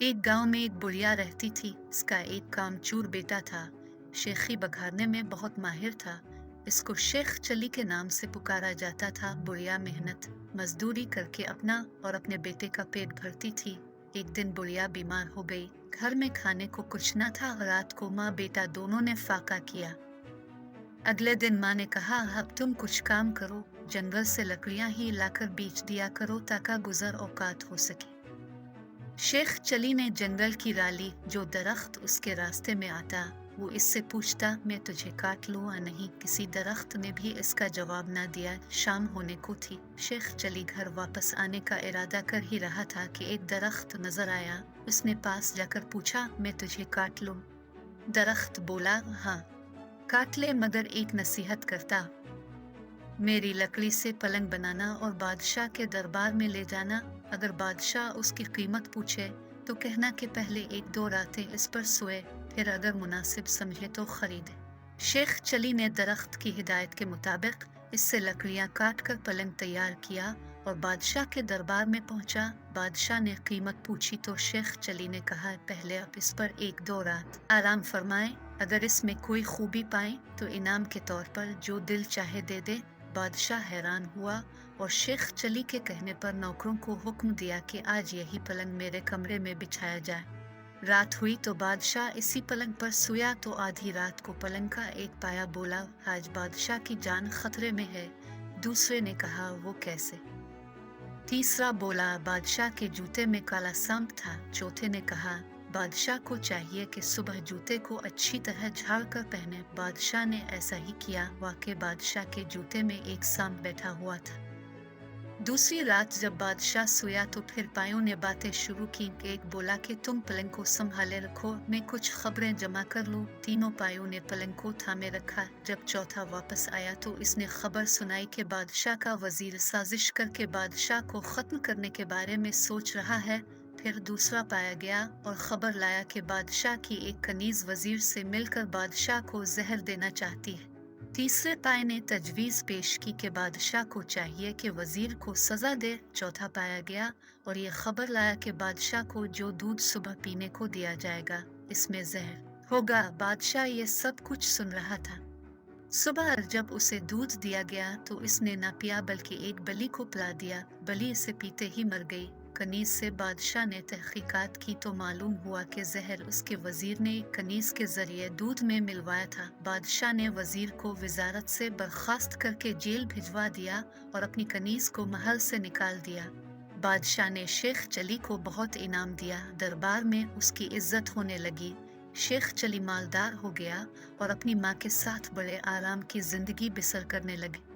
एक गांव में एक बुढ़िया रहती थी। इसका एक कामचोर बेटा था। शेखी बघारने में बहुत माहिर था। इसको शेख चली के नाम से पुकारा जाता था। बुढ़िया मेहनत मजदूरी करके अपना और अपने बेटे का पेट भरती थी। एक दिन बुढ़िया बीमार हो गई। घर में खाने को कुछ न था। रात को माँ बेटा दोनों ने फाका किया। अगले दिन माँ ने कहा, अब तुम कुछ काम करो, जंगल से लकड़ियां ही लाकर बेच दिया करो ताकि गुजर औकात हो सके। शेख चली ने जंगल की राली, जो दरख्त उसके रास्ते में आता वो इससे पूछता, मैं तुझे काट लूँ या नहीं। किसी दरख्त ने भी इसका जवाब न दिया। शाम होने को थी। शेख चली घर वापस आने का इरादा कर ही रहा था कि एक दरख्त नजर आया। उसने पास जाकर पूछा, मैं तुझे काट लूँ? दरख्त बोला, हाँ काट ले, मगर एक नसीहत करता। मेरी लकड़ी से पलंग बनाना और बादशाह के दरबार में ले जाना। अगर बादशाह उसकी कीमत पूछे तो कहना कि पहले एक दो रातें इस पर सोए, फिर अगर मुनासिब समझे तो खरीदे। शेख चली ने दरख्त की हिदायत के मुताबिक इससे लकड़ियां काट कर पलंग तैयार किया और बादशाह के दरबार में पहुंचा। बादशाह ने कीमत पूछी तो शेख चली ने कहा, पहले आप इस पर एक दो रात आराम फरमाएं। अगर इसमें कोई खूबी पाएं तो इनाम के तौर पर जो दिल चाहे दे दे। बादशाह हैरान हुआ और शेख चली के कहने पर नौकरों को हुक्म दिया कि आज यही पलंग मेरे कमरे में बिछाया जाए। रात हुई तो बादशाह इसी पलंग पर सोया तो आधी रात को पलंग का एक पाया बोला, आज बादशाह की जान खतरे में है। दूसरे ने कहा, वो कैसे? तीसरा बोला, बादशाह के जूते में काला सांप था। चौथे ने कहा, बादशाह को चाहिए कि सुबह जूते को अच्छी तरह झाड़ कर पहने। बादशाह ने ऐसा ही किया। वाकई बादशाह के जूते में एक सांप बैठा हुआ था। दूसरी रात जब बादशाह सोया तो फिर पायों ने बातें शुरू की। एक बोला कि तुम पलंग को संभाले रखो, मैं कुछ खबरें जमा कर लूं। तीनों पायों ने पलंग को थामे रखा। जब चौथा वापस आया तो इसने खबर सुनाई कि बादशाह का वजीर साजिश करके बादशाह को खत्म करने के बारे में सोच रहा है। फिर दूसरा पाया गया और खबर लाया कि बादशाह की एक कनीज वजीर से मिलकर बादशाह को जहर देना चाहती है। तीसरे पाए ने तजवीज पेश की कि बादशाह को चाहिए कि वजीर को सजा दे। चौथा पाया गया और ये खबर लाया कि बादशाह को जो दूध सुबह पीने को दिया जाएगा इसमें जहर होगा। बादशाह ये सब कुछ सुन रहा था। सुबह जब उसे दूध दिया गया तो इसने न पिया बल्कि एक बलि को पिला दिया। बलि इसे पीते ही मर गई। कनीज से बादशाह ने तहकीकात की तो मालूम हुआ कि जहर उसके वजीर ने कनीज के जरिए दूध में मिलवाया था। बादशाह ने वजीर को वजारत से बर्खास्त करके जेल भिजवा दिया और अपनी कनीज को महल से निकाल दिया। बादशाह ने शेख चली को बहुत इनाम दिया। दरबार में उसकी इज्जत होने लगी। शेख चली मालदार हो गया और अपनी माँ के साथ बड़े आराम की जिंदगी बसर करने लगे।